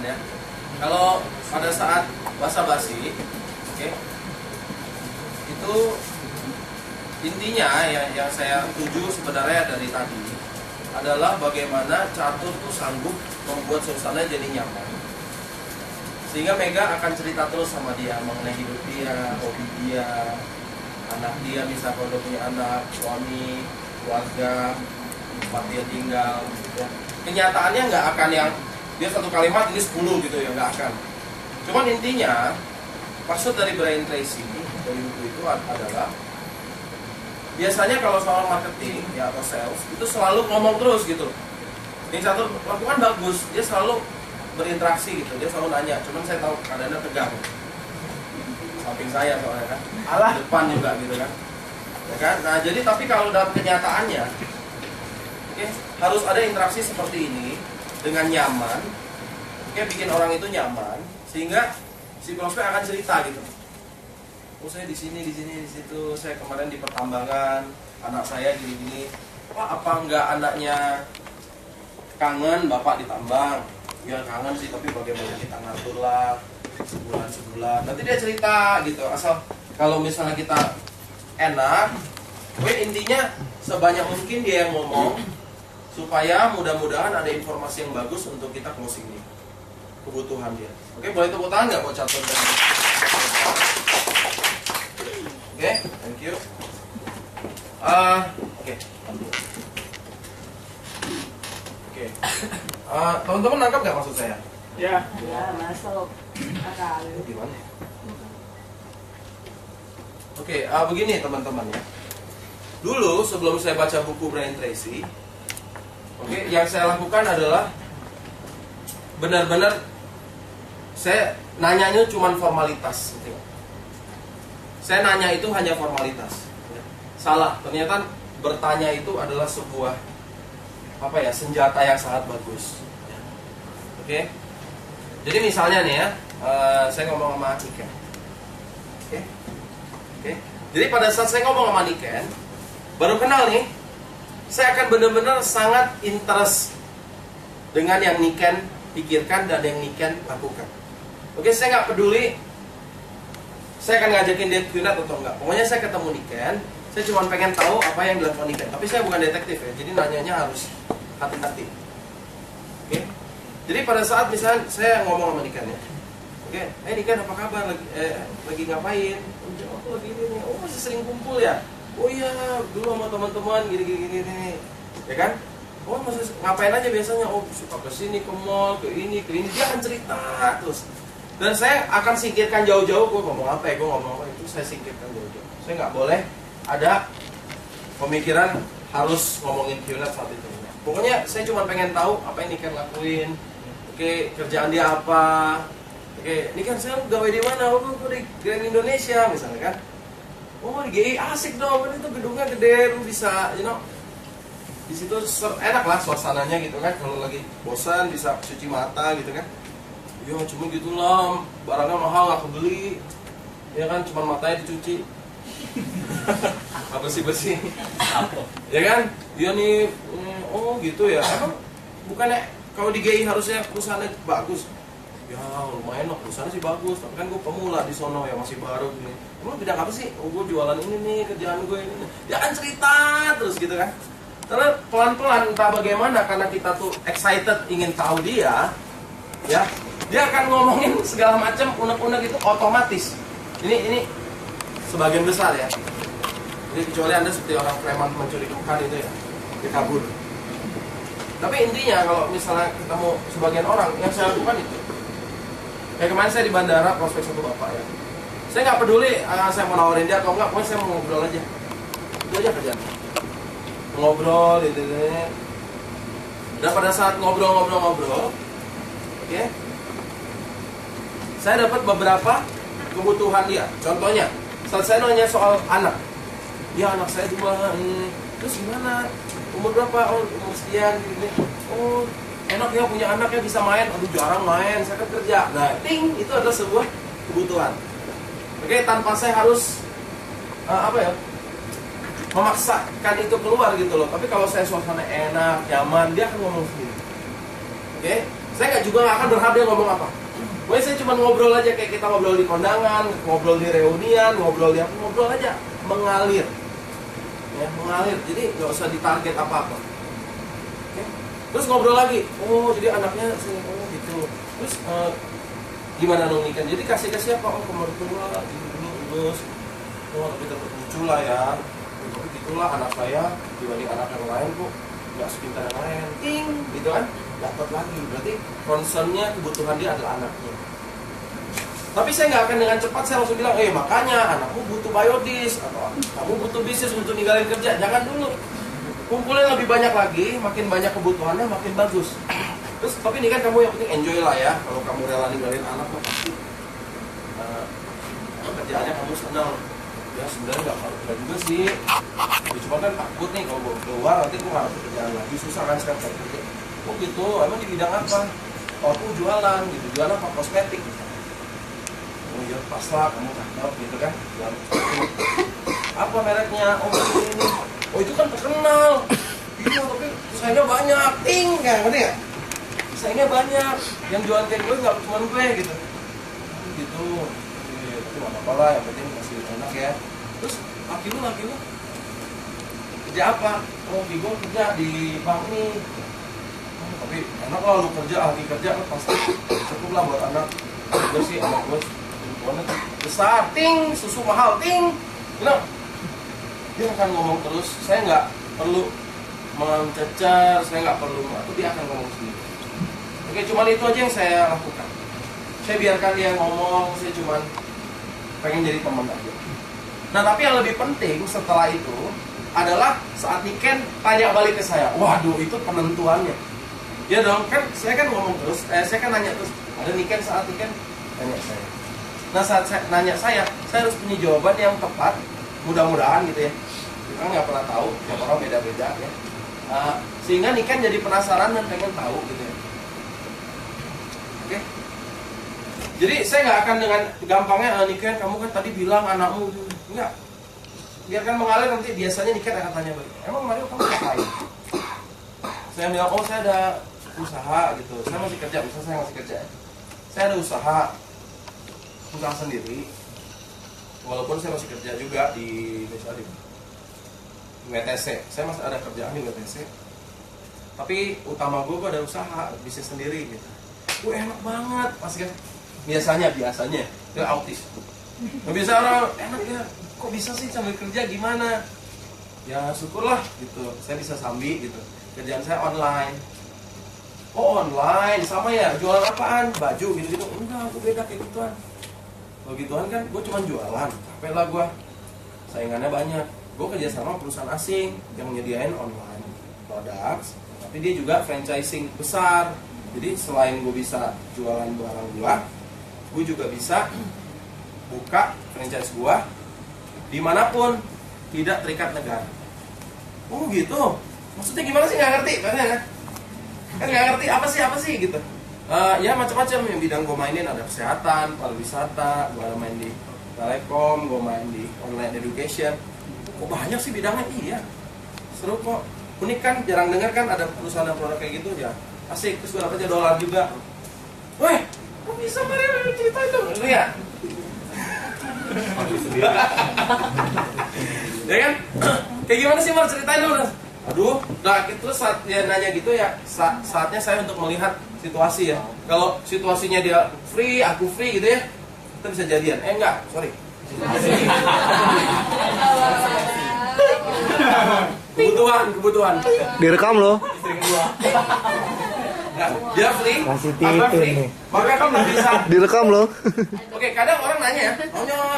ya. Kalau pada saat basa-basi, oke, itu intinya yang saya tuju sebenarnya dari tadi adalah bagaimana catur tuh sanggup membuat suasana jadi nyaman, sehingga Mega akan cerita terus sama dia mengenai hidup dia, hobi dia, anak dia, misalnya kalau punya anak, suami, keluarga, tempat dia tinggal, ya. Kenyataannya nggak akan yang dia satu kalimat ini 10 gitu ya, nggak akan. Cuman intinya maksud dari Brian Tracy dari buku itu adalah biasanya kalau soal marketing ya atau sales itu selalu ngomong terus gitu. Yang satu lakukan bagus, dia selalu berinteraksi gitu, dia selalu nanya. Cuman saya tahu keadaannya tegang. Samping saya soalnya kan, depan juga gitu kan, ya kan. Nah jadi tapi kalau dalam kenyataannya, oke, harus ada interaksi seperti ini dengan nyaman, oke, bikin orang itu nyaman sehingga si prospek akan cerita gitu. Oh saya di sini, di situ, saya kemarin di pertambangan, anak saya gini-gini. Wah apa enggak anaknya kangen bapak ditambang? Ya kangen sih, tapi bagaimana kita ngatur lah sebulan. Nanti dia cerita gitu. Asal kalau misalnya kita enak, intinya sebanyak mungkin dia yang ngomong supaya mudah-mudahan ada informasi yang bagus untuk kita closing nih kebutuhan dia. Oke, boleh tepuk tangan nggak buat catur? Oke, thank you. Oke. Teman-teman nangkap nggak maksud saya? Ya. Ya, masuk akal. Gimana? Oke, begini teman-teman ya. Dulu sebelum saya baca buku Brian Tracy, oke, yang saya lakukan adalah benar-benar saya nanyanya cuma formalitas. Gitu. Saya nanya itu hanya formalitas. Salah, ternyata bertanya itu adalah sebuah senjata yang sangat bagus. Oke. Jadi misalnya nih ya, saya ngomong sama Niken. Oke. Jadi pada saat saya ngomong sama Niken, baru kenal nih, saya akan benar-benar sangat interest dengan yang Niken pikirkan dan yang Niken lakukan. Oke, saya nggak peduli saya akan ngajakin dia QNAT atau enggak. Pokoknya saya ketemu Niken, saya cuma pengen tahu apa yang dilakukan Niken. Tapi saya bukan detektif ya, jadi nanyanya harus hati-hati. Oke. Jadi pada saat misalnya saya ngomong sama Niken ya, oke, Niken apa kabar? Lagi ngapain? Oh lagi ini nih. Oh masih sering kumpul ya? Oh iya, dulu sama teman-teman gini, ya kan? Oh masih ngapain aja biasanya? Oh suka ke sini, ke mall, ke ini. Dia akan cerita terus. Dan saya akan singkirkan jauh-jauh. Gue ngomong apa ya? Gue ngomong apa itu? Saya singkirkan jauh-jauh. Saya nggak boleh ada pemikiran harus ngomongin QNAT saat itu. Pokoknya saya cuma pengen tahu apa yang Niken lakuin. Oke, kerjaan dia apa? Oke, ini kan saya gawe di mana? Oh, gue di Grand Indonesia misalnya kan. Oh, di GI asik dong, kan itu gedungnya gede, lu bisa, di situ enak lah suasananya gitu kan. Kalau lagi bosan bisa cuci mata gitu kan. Ya cuma gitulah, barangnya mahal nggak kebeli, ya kan, cuma matanya dicuci. Bersih-bersih, ya kan? Dia nih, oh gitu ya. Emang bukannya kalau di GI harusnya perusahaannya bagus? Ya lumayan loh, perusahaannya sih bagus, tapi kan gue pemula di sono ya, masih baru gini. Emang bidang apa sih? Oh gue jualan ini nih, kerjaan gue ini. Dia kan cerita terus gitu kan. Karena pelan-pelan entah bagaimana, karena kita tuh excited ingin tahu dia, ya dia akan ngomongin segala macam unek-unek itu otomatis. Ini sebagian besar ya. Jadi kecuali Anda seperti orang preman mencuri ikan itu ya, dia kabur. Tapi intinya kalau misalnya ketemu sebagian orang, yang saya lakukan itu. Kayak kemarin saya di bandara prospek satu bapak ya. Saya nggak peduli saya mau nawarin dia atau enggak, pokoknya saya mau ngobrol aja. Itu aja kerjaan. Ngobrol gitu. Dan pada saat ngobrol, oke, saya dapat beberapa kebutuhan dia. Contohnya, saat saya nanya soal anak, ya anak saya 2, terus gimana? Umur berapa? Oh umur sekian, gini. Oh enak ya punya anak ya bisa main. Aduh jarang main, saya kan kerja. Nah, itu adalah sebuah kebutuhan. Oke, tanpa saya harus memaksakan itu keluar gitu loh. Tapi kalau saya suasana enak, nyaman, dia akan ngomong sendiri. Oke, Saya nggak akan berharap dia ngomong apa. Pokoknya saya cuma ngobrol aja kayak kita ngobrol di kondangan, ngobrol di reunian, ngobrol di apa, ngobrol aja, mengalir. Ya, mengalir. Jadi nggak usah ditarget apa-apa. Oke. Terus ngobrol lagi. Oh, jadi anaknya oh gitu. Terus gimana dong nikah? Jadi kasih apa? Oh, kemertua, ini terus. Oh, tapi tetap lucu lah ya. Tapi gitulah anak saya dibanding anak yang lain kok nggak sepintar yang lain. Ting, gitu kan? Dapat lagi. Berarti concernnya kebutuhan dia adalah anaknya. Tapi saya nggak akan dengan cepat saya langsung bilang, makanya anakmu butuh biodis atau kamu butuh bisnis untuk ninggalin kerja. Jangan dulu. Kumpulin lebih banyak lagi, makin banyak kebutuhannya makin bagus. Terus tapi ini kan kamu yang penting enjoy lah ya. Kalau kamu rela ninggalin anak mah pasti kerjaannya kamu senang. Ya sebenarnya nggak juga sih. Ya, cuma kan takut nih kalau gue keluar nanti gue nggak kerjaan lagi, susah kan sekarang saya kerja. Oh gitu, emang di bidang apa? Oh aku jualan gitu, jualan apa? Kosmetik. Oh iya pas lah kamu cakep gitu kan. Jualan kosmetik. Apa mereknya? Oh ini. Oh itu kan terkenal. Iya tapi sayangnya banyak. Ting kan, ngerti nggak? Sayangnya banyak. Yang jualan kayak gue nggak cuma gue gitu. Gitu. Tapi nggak apa-apa lah, yang penting masih enak ya. Terus laki lu kerja apa? Oh Vigo kerja di bank nih. Tapi enak lah lu kerja, lagi kerja kan pasti cukup lah buat anak. Gue sih anak gue besar, ting, susu mahal, ting. Kenapa? Dia akan ngomong terus, saya nggak perlu mencecar, saya nggak perlu, atau dia akan ngomong sendiri. Oke, cuman itu aja yang saya lakukan. Saya biarkan dia ngomong, saya cuman pengen jadi teman aja. Nah, tapi yang lebih penting setelah itu adalah saat Niken tanya balik ke saya. Waduh, itu penentuannya. Ya dong, kan saya kan ngomong terus, saya kan nanya terus. Ada Niken saat Niken tanya saya. Nah, saat saya nanya saya harus punya jawaban yang tepat. Mudah-mudahan gitu ya. Kita nggak pernah tahu, tiap orang beda-beda ya. Sehingga Niken jadi penasaran dan pengen tahu gitu ya. Oke. Jadi saya nggak akan dengan gampangnya Niken, kamu kan tadi bilang anakmu enggak. Biarkan mengalir, nanti biasanya Niken akan tanya balik. Emang Mario kamu ngapain? Saya bilang, oh saya ada usaha gitu. Saya masih kerja, misalnya saya masih kerja. Saya ada usaha sendiri. Walaupun saya masih kerja juga di misalnya di WTC. Saya masih ada kerjaan di WTC. Tapi utama gue ada usaha, bisnis sendiri gitu. Enak banget, pasti kan. Biasanya dia autis. Nggak bisa orang enak ya. Kok bisa sih sambil kerja gimana? Ya syukurlah gitu. Saya bisa sambil gitu. Kerjaan saya online. Oh online, sama ya. Jualan apaan? Baju gitu-gitu. Enggak, aku beda kayak gituan. Kalau gituan kan gue cuma jualan. Capek lah gue. Saingannya banyak. Gue kerja sama perusahaan asing yang nyediain online products. Tapi dia juga franchising besar. Jadi selain gue bisa jualan barang gue juga bisa buka franchise gue dimanapun, tidak terikat negara. Oh gitu. Maksudnya gimana sih, nggak ngerti kan? Kan nggak ngerti apa sih gitu. Ya macam-macam yang bidang gue mainin, ada kesehatan, pariwisata, gue main di telekom, gue main di online education. Kok banyak sih bidangnya? Iya, seru kok. Unik kan, jarang dengar kan ada perusahaan dan produk kayak gitu ya. Asik, terus gue dapetnya dolar juga. Weh, kok bisa Mario cerita itu? Lu ya? Ya kan? Kayak gimana sih Mar, ceritain dulu. Aduh, nah terus saat dia nanya gitu ya, saatnya saya untuk melihat situasi ya. Kalau situasinya dia free, aku free gitu ya, kita bisa jadian. Enggak, sorry. Kebutuhan. Direkam loh. Nah, dia free, Kasih apa titin free, nih. maka kamu bisa. Direkam loh. Oke, kadang orang nanya ya,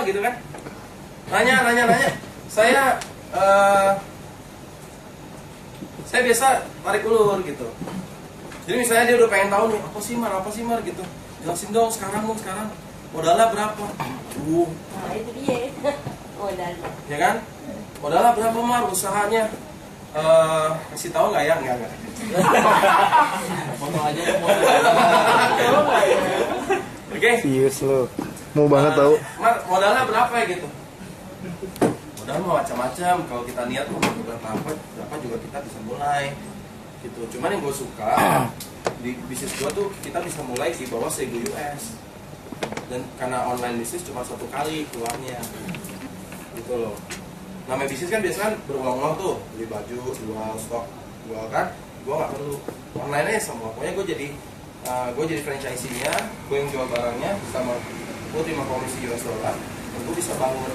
gitu kan. Nanya. Saya biasa tarik ulur gitu. Jadi misalnya dia udah pengen tahu nih, apa sih Mar gitu. Jelasin dong sekarang. Modalnya berapa? Nah itu dia modalnya. Ya kan? Modalnya berapa Mar usahanya? Kasih tahu nggak ya? Nggak. Ngomong aja. Oke. Serius lo. Mau banget tahu. Mar, modalnya berapa ya gitu? Modal mau macam-macam. Kalau kita niat mau berapa juga kita bisa mulai. Gitu. Cuman yang gue suka di bisnis gue tuh kita bisa mulai di bawah 1.000 US, dan karena online bisnis cuma 1 kali keluarnya gitu loh. Namanya bisnis kan biasanya kan berulang-ulang tuh, beli baju, jual stok, jual kan. Gue nggak perlu, online aja semua. Pokoknya gue jadi franchise-nya, gue yang jual barangnya, sama gue terima komisi US dollar, dan gue bisa bangun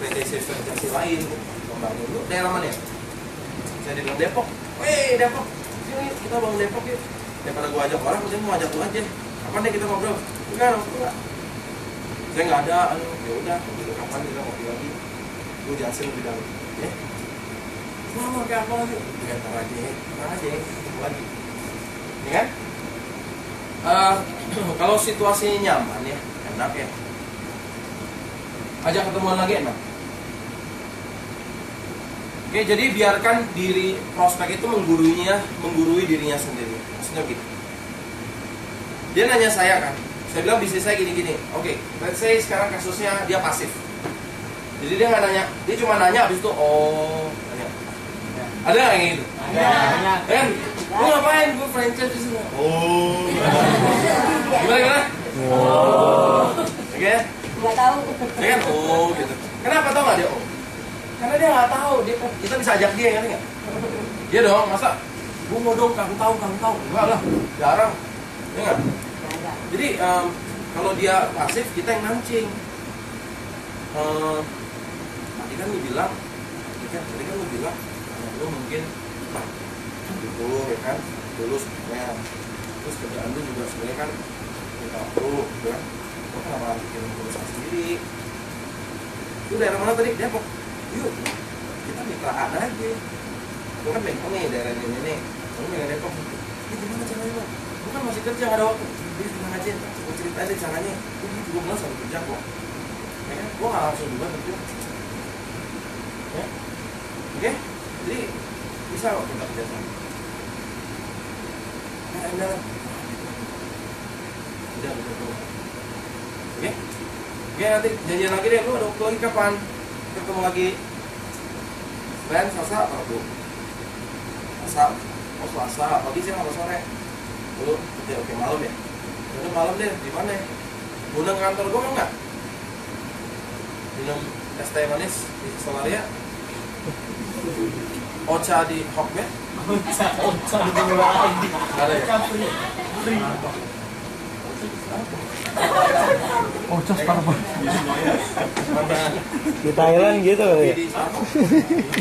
franchise lain, membangun. Lu daerah mana ya? Saya dibilang Depok. Depok, yuk kita bangun Depok yuk. Daripada gue ajak orang, mungkin mau ajak lu aja. Kapan deh kita ngobrol? Enggak. Saya nggak ada, ya udah, kapan kita ngobrol lagi? Gue jelasin lebih dalam. Ya. Mau kayak apa lagi? Tenang aja, ketemu lagi. Ya kan? Kalau situasinya nyaman ya, enak ya. Ajak ketemuan lagi enak. Oke, jadi biarkan diri prospek itu menggurui dirinya sendiri. Maksudnya gitu. Dia nanya saya kan, saya bilang bisnis saya gini-gini. Oke, let's say sekarang kasusnya dia pasif. Jadi dia nggak nanya, dia cuma nanya habis itu nanya. Ada nggak yang gitu? Ada. Kan? Lu ngapain? Gue franchise di sini. Gimana? Oke? Nggak tahu. Ya kan? Gitu. Kenapa tau nggak dia? Karena dia nggak tahu. Kita bisa ajak dia kan nggak? Dia dong, masa? Gue mau dong, kamu tahu. Enggak lah, jarang. Ya nggak? Ada. Jadi kalau dia pasif, kita yang mancing. Tadi kan lu bilang, lu mungkin gitu ya kan, lulus sebenarnya, terus kerjaan lu juga sebenarnya kan minta waktu, gitu kan, lu kenapa bikin perusahaan sendiri? Lu daerah mana tadi? Depok. Yuk, kita mitraan aja. Lu kan Bengkong nih, daerah ini, lu megang Depok. Ini gimana caranya bang? Lu kan masih kerja, gak ada waktu. Jadi tenang aja, gue cerita aja caranya. Gue gitu, gue mulai sambil kerja kok. Ya kan? Gue gak langsung juga kerja. Ya? Oke? Jadi bisa kok kita kerja sama. Udah. Oke? Oke, nanti janjian lagi deh. Lu ada waktu lagi kapan? Kita ketemu lagi. Senin, Selasa, apa Rabu? Selasa. Pagi, siang, apa sore? Dulu, oke, malam ya? Udah malam deh, di mana ya? Undang kantor gue mau nggak? Minum es teh manis di Solaria? Ocha di Hokme? Ocha di lain. Ada ya? Ocha Starbucks. Mana? Di Thailand gitu ya.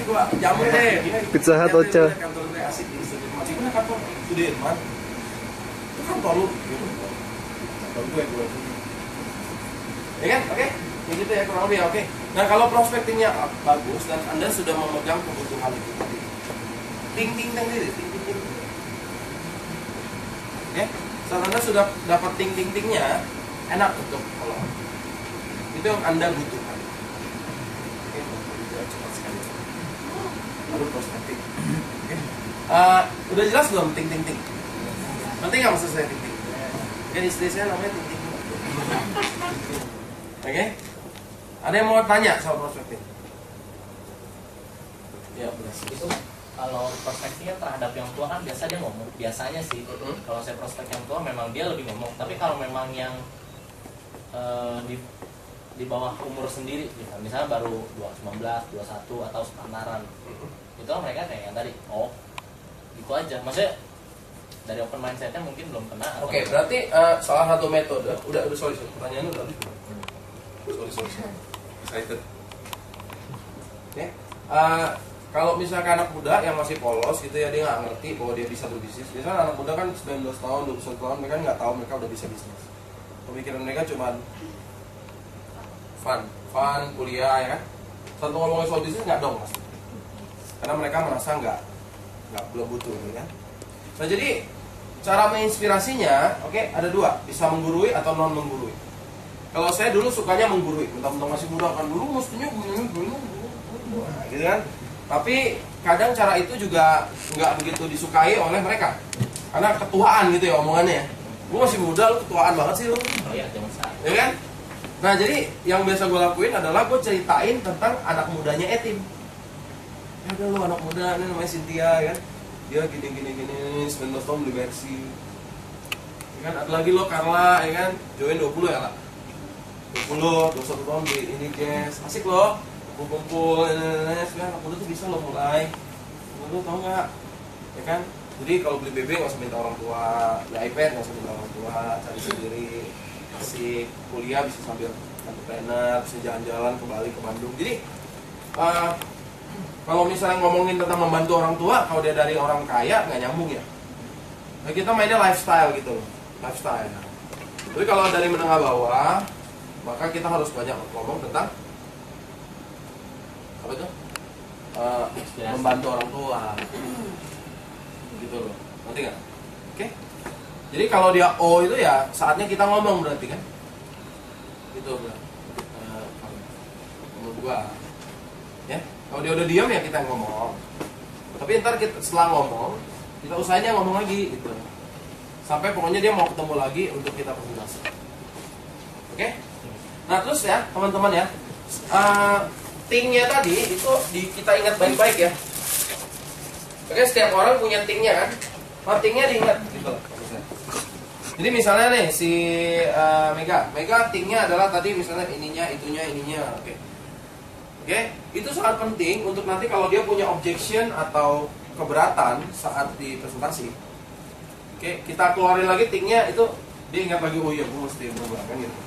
Gua jamu deh. Pizza Hut Ocha. Kantor gue asik di Sudirman. Di mana kantor? Sudirman. Itu kantor lu. Kantor gue. Ya kan? Oke. Ya gitu ya kurang lebih oke. Nah kalau prospektingnya bagus dan Anda sudah memegang kebutuhan itu tadi, ting. Oke, saat Anda sudah dapat ting-tingnya, enak untuk follow. Itu yang Anda butuhkan. Oke, cepat sekali. Lalu prospekting. Oke. Udah jelas belum ting? Penting nggak maksud saya ting? Kan istri saya namanya ting. Oke. Ada yang mau tanya soal prospekting? Ya, belas. Itu kalau prospeknya terhadap yang tua kan biasa dia ngomong. Biasanya sih, kalau saya prospek yang tua memang dia lebih ngomong. Tapi kalau memang yang di bawah umur sendiri, misalnya baru 19, 21 atau sepantaran, itu kan mereka kayak yang tadi, itu aja. Maksudnya dari open mindsetnya mungkin belum kena. Oke, berarti salah satu metode. Udah sorry. Pertanyaan lu udah habis. Sorry. Excited. Oke. Kalau misalkan anak muda yang masih polos gitu ya, dia nggak ngerti bahwa dia bisa berbisnis. Biasanya anak muda kan 19 tahun, 21 tahun, mereka nggak tahu mereka udah bisa bisnis. Pemikiran mereka cuma fun, kuliah ya kan. Satu ngomongin soal bisnis nggak dong mas. Karena mereka merasa nggak belum butuh gitu kan. Nah jadi cara menginspirasinya, oke, ada dua, bisa menggurui atau non menggurui. Kalau saya dulu sukanya menggurui, mentang-mentang masih muda kan dulu mestinya gitu kan. Tapi kadang cara itu juga nggak begitu disukai oleh mereka, karena ketuaan gitu ya omongannya. Gue masih muda, lu ketuaan banget sih lu. Oh iya, jangan salah. Ya kan? Nah jadi yang biasa gue lakuin adalah gue ceritain tentang anak mudanya Etim. Ya udah lu anak muda, ini namanya Cynthia ya kan. Dia gini 19 tahun beli Mercy. Ya kan ada lagi lo Carla, ya kan join 20 ya lah. 20, 21 tahun di ini jazz, asik lo, kumpul, sekarang anak muda tuh bisa lo mulai. Lo tau nggak? Ya kan? Jadi kalau beli BB nggak usah minta orang tua, beli iPad nggak usah minta orang tua, cari sendiri, asik, kuliah bisa sambil entrepreneur, bisa jalan-jalan ke Bali, ke Bandung. Jadi kalau misalnya ngomongin tentang membantu orang tua, kalau dia dari orang kaya nggak nyambung ya. Nah, kita mainnya lifestyle gitu loh, lifestyle. Tapi kalau dari menengah bawah, maka kita harus banyak ngomong tentang apa itu? Membantu orang tua, gitu loh. Nanti nggak? Oke? Jadi kalau dia O itu ya saatnya kita ngomong berarti kan? Gitu berarti. Menurut gua, ya. Kalau dia udah diam ya kita ngomong. Tapi ntar kita setelah ngomong, kita usahain ngomong lagi gitu. Sampai pokoknya dia mau ketemu lagi untuk kita presentasi. Oke? Nah terus ya teman-teman ya, thing-nya tadi itu kita ingat baik-baik ya. Oke, setiap orang punya thing-nya kan? Nah, thing-nya diingat gitu loh. Jadi misalnya nih si Mega thing-nya adalah tadi misalnya ininya, itunya, ininya. Oke, itu sangat penting untuk nanti kalau dia punya objection atau keberatan saat di presentasi. Oke, kita keluarin lagi thing-nya itu dia ingat lagi, oh iya gue mesti berubah kan gitu.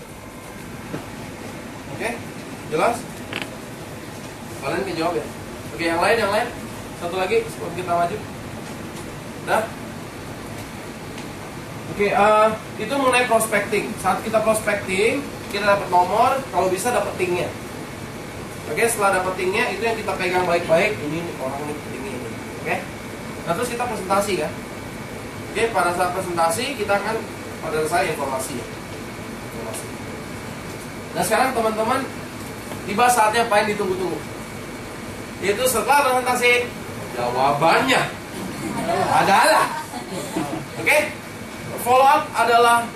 Oke, jelas? Kalian kan jawab ya? Oke, yang lain? Satu lagi sebelum kita maju. Udah? Oke, itu mengenai prospecting. Saat kita prospecting, kita dapat nomor, kalau bisa dapat thing-nya. Oke, setelah dapat thing-nya, itu yang kita pegang baik-baik. Ini orang ini thing-nya ini. Oke? Nah, terus kita presentasi kan? Oke, pada saat presentasi, kita akan pada dasarnya informasi. Nah, sekarang teman-teman, tiba saatnya apa yang ditunggu-tunggu. Itu setelah presentasi, jawabannya adalah, oke? Follow up adalah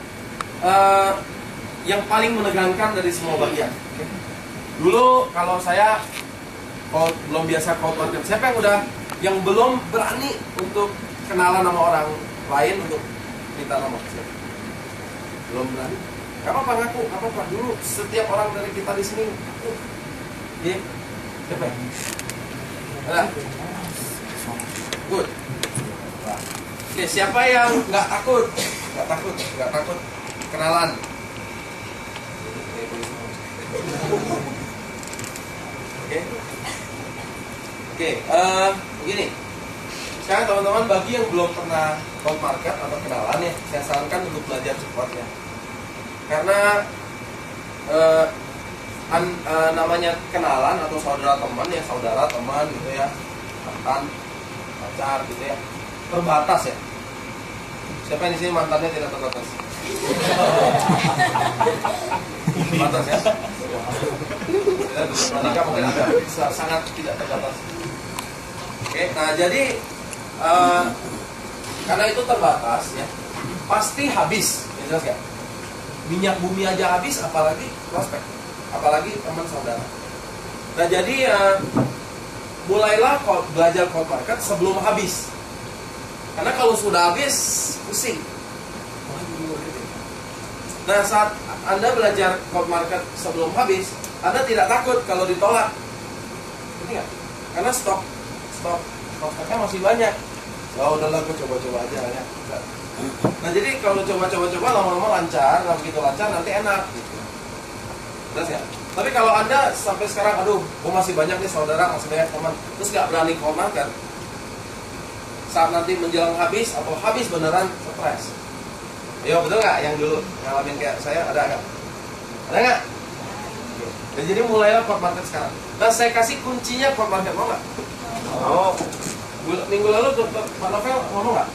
yang paling menegangkan dari semua bagian. Dulu kalau saya belum biasa cold market, siapa yang belum berani untuk kenalan sama orang lain untuk minta nomor? Belum berani? Gak apa-apa ngaku, gak apa-apa. Dulu setiap orang dari kita di sini ngaku. Iya? Siapa? Ada? Good. Oke, siapa yang nggak takut? Nggak takut kenalan. Oke, begini. Sekarang teman-teman bagi yang belum pernah cold market atau kenalan ya, saya sarankan untuk belajar cepat ya. Karena namanya kenalan atau saudara teman ya, saudara teman gitu ya, mantan, pacar gitu ya, terbatas ya. Siapa yang di sini mantannya tidak terbatas? Terbatas ya. Nikah mungkin ada, sangat tidak terbatas. Oke, nah jadi karena itu terbatas ya, pasti habis, ya jelas ya. Minyak bumi aja habis, apalagi prospek, apalagi teman saudara. Nah jadi mulailah belajar cold market sebelum habis. Karena kalau sudah habis, pusing. Nah saat Anda belajar cold market sebelum habis, Anda tidak takut kalau ditolak. Ngerti nggak? Karena stoknya masih banyak. Ya udahlah, gue coba-coba aja ya. Nah jadi kalau coba-coba lama-lama lancar, nah begitu lancar nanti enak gitu. Jelas ya? Tapi kalau Anda sampai sekarang, aduh, gue masih banyak nih saudara, masih banyak teman, terus nggak berani cold market, saat nanti menjelang habis atau habis beneran stres. Yo betul nggak yang dulu ngalamin kayak saya, ada nggak? Ada nggak? Dan jadi mulailah cold market sekarang. Nah saya kasih kuncinya cold market, mau nggak? Oh, minggu lalu Pak Novel ngomong nggak?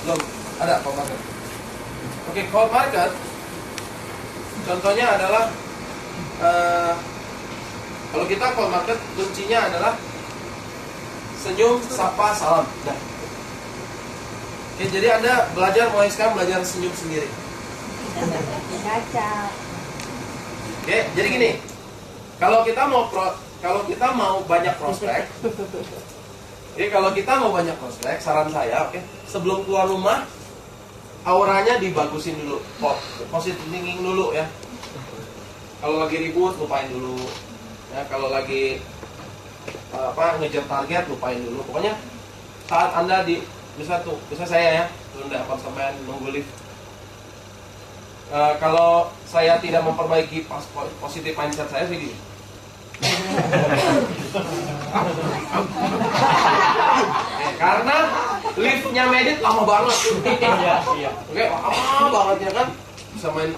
Belum. Ada cold market. Oke, cold market contohnya adalah kalau kita cold market kuncinya adalah senyum, sapa, salam. Nah. Oke, jadi Anda belajar mulai sekarang belajar senyum sendiri. Kaca. Oke, jadi gini. Kalau kita mau banyak prospek, jadi kalau kita mau banyak prospek, saran saya, oke, sebelum keluar rumah, auranya dibagusin dulu, positive thinking dulu ya. Kalau lagi ribut lupain dulu, ya kalau lagi ngejar target lupain dulu. Pokoknya saat Anda bisa saya ya, tunda konsumen nunggu lift. Kalau saya tidak memperbaiki positif mindset saya sih gini. Karena liftnya Medit lama banget. Iya. Oke, lama banget ya kan. Bisa main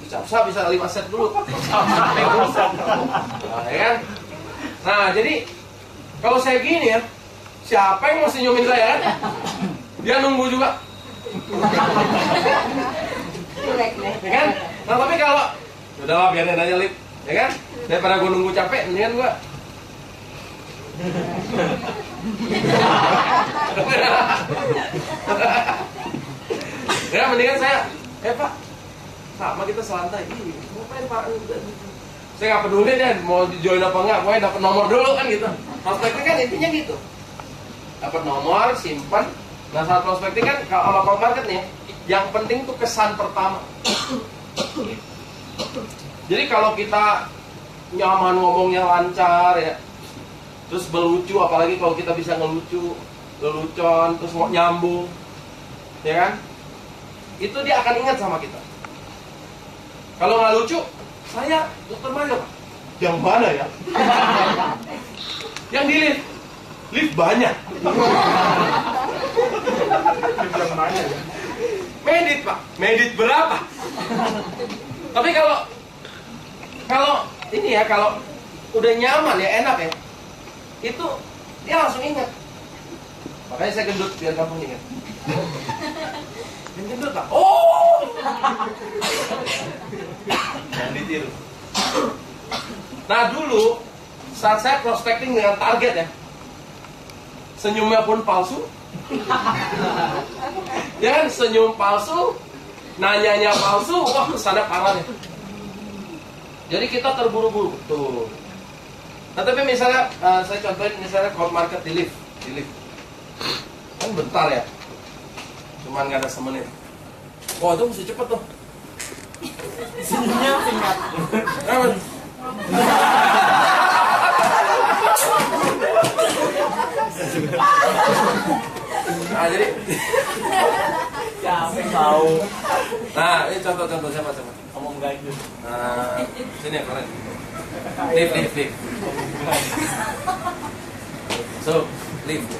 bisa 5 set dulu. Nah, ya kan? Nah, jadi kalau saya gini ya, siapa yang mau senyumin saya kan? Dia nunggu juga. Ya kan? Nah, tapi kalau udahlah biarin aja lift, ya kan? Daripada gue nunggu capek, mendingan gue ya mendingan saya Pak, sama kita selantai. Ngapain Pak? Saya nggak peduli deh mau join apa enggak, pokoknya dapat nomor dulu kan gitu. Prospeknya kan intinya gitu. Dapat nomor, simpan. Nah saat prospeknya kan kalau cold market nih, yang penting tuh kesan pertama. Jadi kalau kita nyaman ngomongnya lancar ya, terus melucu, apalagi kalau kita bisa ngelucu, lelucon, terus mau nyambung, ya kan? Itu dia akan ingat sama kita. Kalau nggak lucu, saya dokter Mario. Yang mana ya? Yang di lift. Lift banyak. Yang mana ya? Medit Pak. Medit berapa? Tapi kalau ini ya, kalau udah nyaman ya, enak ya, itu dia langsung ingat. Makanya saya gendut biar kamu ingat. Yang gendut Pak. Oh. Jangan ditiru. Nah dulu saat saya prospecting dengan target ya, senyumnya pun palsu. Ya kan, senyum palsu, nanyanya palsu, wah kesana parah deh. Jadi kita terburu-buru tuh. Nah tapi misalnya saya contohin misalnya cold market di lift, kan bentar ya, cuman nggak ada semenit. Wah itu mesti cepet tuh. Senyumnya singkat. Nah jadi Siapa yang tahu? nah ini contoh siapa. Ngomong gaji. Nah sini ya keren. Lift. So lift.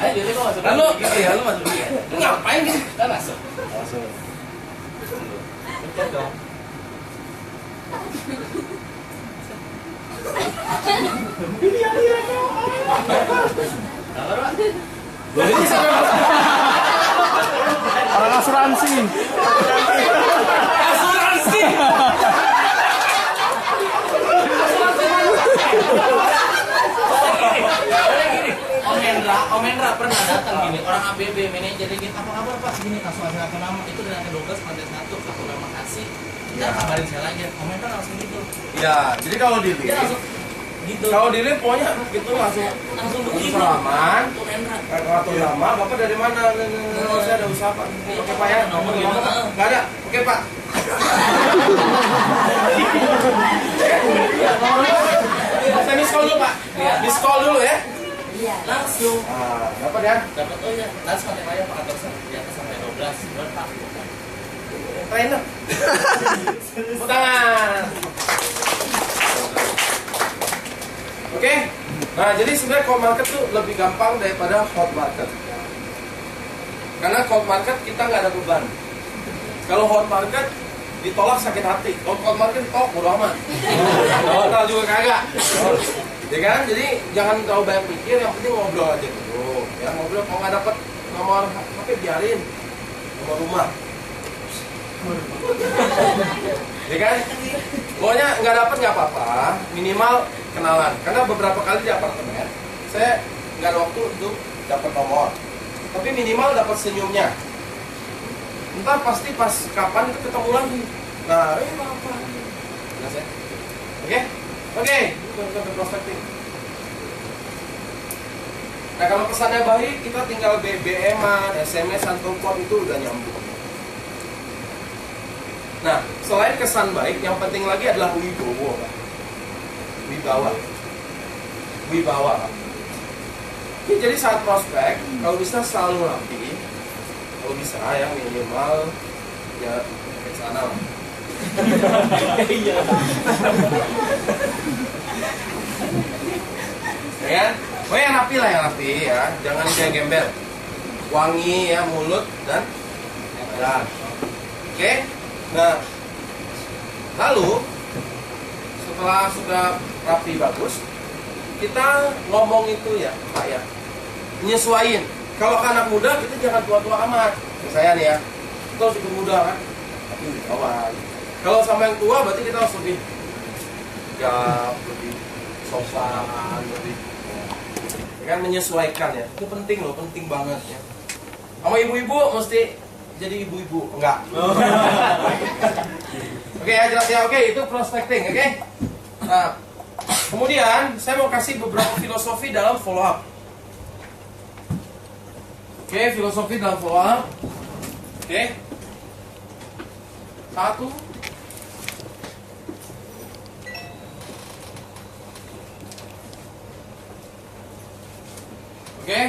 Ayo jadi kok masuk. Lalu ya lu masuk. Lu ngapain gitu? Kan masuk. Pencet dong. Orang asuransi. Om Hendra pernah datang gini, orang ABB manajer gini, apa kabar Pak? Gini langsung ngasih satu nama, itu dengan ke-12 konten 1, aku terima kasih. Kita kabarin saya lagi, Om Hendra langsung gitu. Ya, jadi kalau di Dia lift, langsung gitu. kalau di lift pokoknya gitu langsung begitu. salaman. Om Hendra. Atau lama, Bapak dari mana? Saya ada usaha Pak. Oke Pak ya, nomor gitu. Nggak ada. Oke Pak. Saya miss call dulu Pak. Miss call dulu ya. Iya. Langsung Dapat ya? dapat, oh ya, langsung kontak aja Pak kantor saya di atas sampai 12, buat Pak. Trainer. Tepuk tangan. Oke. Nah, jadi sebenarnya cold market tuh lebih gampang daripada hot market. Karena cold market kita nggak ada beban. Kalau hot market ditolak sakit hati. Kalau cold market ditolak bodo amat. Tahu juga kagak. Ya kan? Jadi jangan terlalu banyak pikir, yang penting ngobrol aja dulu. Ya ngobrol, kalau nggak dapet nomor HP biarin. Nomor rumah. Ya kan? Pokoknya nggak dapet nggak apa-apa, minimal kenalan. Karena beberapa kali di apartemen, saya nggak ada waktu untuk dapat nomor. Tapi minimal dapat senyumnya. Ntar pasti pas kapan itu ketemu lagi. Nah, apa? Jelas ya? Oke, bukan prospecting. Nah, kalau pesannya baik, kita tinggal BBM-an, SMS-an, telepon itu udah nyambung. Nah, selain kesan baik, yang penting lagi adalah wibawa. Wibawa. Oke, jadi saat prospek, kalau bisa selalu rapi. Kalau bisa ya minimal ya pakai celana lah. Iya. Ya, oh yang rapi lah, yang rapi ya, jangan kayak gembel. Wangi ya mulut dan badan. Oke. Nah, lalu setelah sudah rapi bagus, kita ngomong itu ya, Pak ya, nyesuaiin. Kalau anak muda kita jangan tua-tua amat. Saya nih ya, kita harus ikut muda kan, tapi di bawah. Kalau sama yang tua berarti kita harus lebih gap, lebih sopan, lebih ya kan, menyesuaikan ya. Itu penting loh, penting banget ya. Sama ibu-ibu mesti jadi ibu-ibu, enggak? Oke ya, jelas ya. Oke, itu prospecting, oke? Nah, kemudian saya mau kasih beberapa filosofi dalam follow up. Oke, filosofi dalam follow up. Oke. Satu. Oke.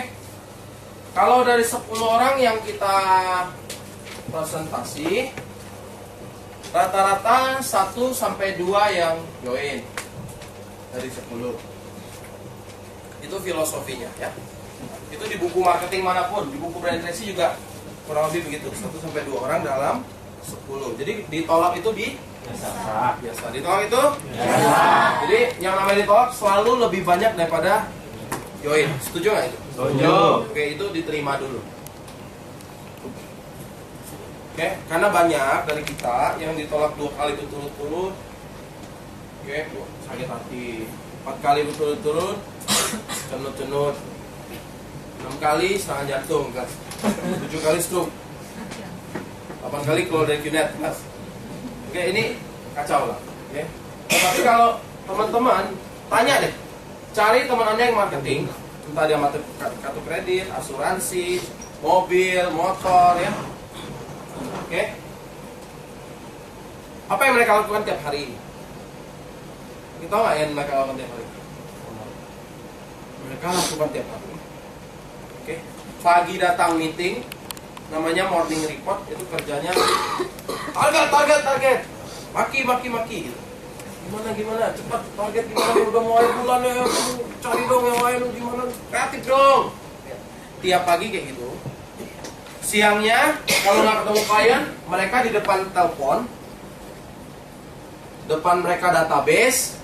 Kalau dari 10 orang yang kita presentasi, rata-rata 1 sampai 2 yang join dari 10. Itu filosofinya ya. Itu di buku marketing manapun, di buku brand strategy juga kurang lebih begitu, 1 sampai 2 orang dalam 10. Jadi ditolak itu biasa. Ditolak itu biasa. Jadi yang namanya ditolak selalu lebih banyak daripada join. Setuju nggak itu? Setuju. Oke, itu diterima dulu. Oke, karena banyak dari kita yang ditolak 2 kali berturut-turut. Oke, sakit hati. 4 kali berturut-turut, cenut-cenut. 6 kali serangan jantung, kelas. 7 kali stroke. 8 kali keluar dari QNet, kelas. Oke, ini kacau lah. Oke. Tapi kalau teman-teman tanya deh, cari teman Anda yang marketing, entah dia kartu kredit, asuransi, mobil, motor ya. Oke. Apa yang mereka lakukan tiap hari? Kita tahu nggak yang mereka lakukan tiap hari? Mereka lakukan tiap hari. Oke. Pagi datang meeting, namanya morning report, itu kerjanya target. Maki gitu. Gimana cepat target gimana, udah mau akhir bulan ya, kamu cari dong yang lain gimana, kreatif dong. Tiap pagi kayak gitu. Siangnya kalau nggak ketemu klien, mereka di depan telepon, depan mereka database,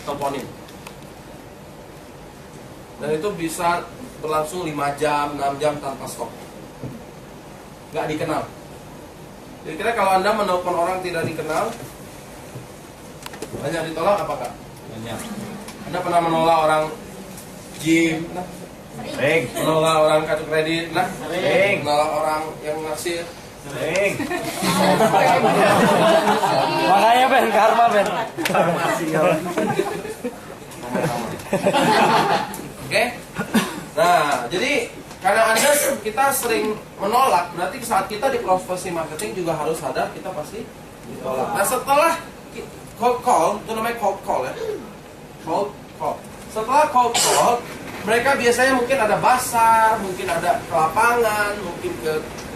teleponin. Dan itu bisa berlangsung 5 jam, 6 jam tanpa stop. Nggak dikenal. Jadi kira kalau Anda menelpon orang tidak dikenal, banyak ditolak apakah? Banyak. Anda pernah menolak orang gym, Sering. menolak orang kartu kredit, Sering. menolak orang yang ngasih. Sering. Makanya Ben, karma Ben. Oke? Nah, jadi karena Anda kita sering menolak, berarti saat kita di profesi marketing juga harus sadar kita pasti ditolak. Nah, setelah cold call, itu namanya cold call ya. Cold call. Setelah cold call, mereka biasanya mungkin ada basar, mungkin ada ke lapangan, mungkin ke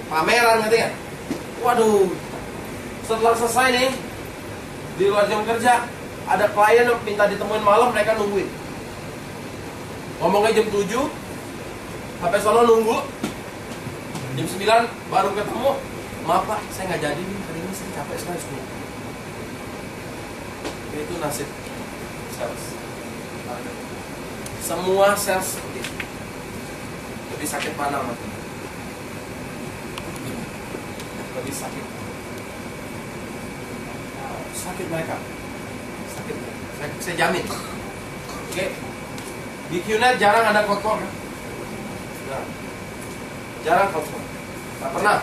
pameran, ngerti nggak? Waduh, setelah selesai nih, di luar jam kerja, ada klien yang minta ditemuin malam, mereka nungguin. Ngomongnya jam 7, sampai sono nunggu, jam 9 baru ketemu. Maaf Pak, saya nggak jadi nih, hari ini saya capek sekali. Itu nasib sales. Semua sales seperti itu. Lebih sakit mana mati? Lebih sakit. Sakit mereka. Sakit. Saya jamin. Oke. Di QNet jarang ada cold call. Jarang cold call. Nggak pernah.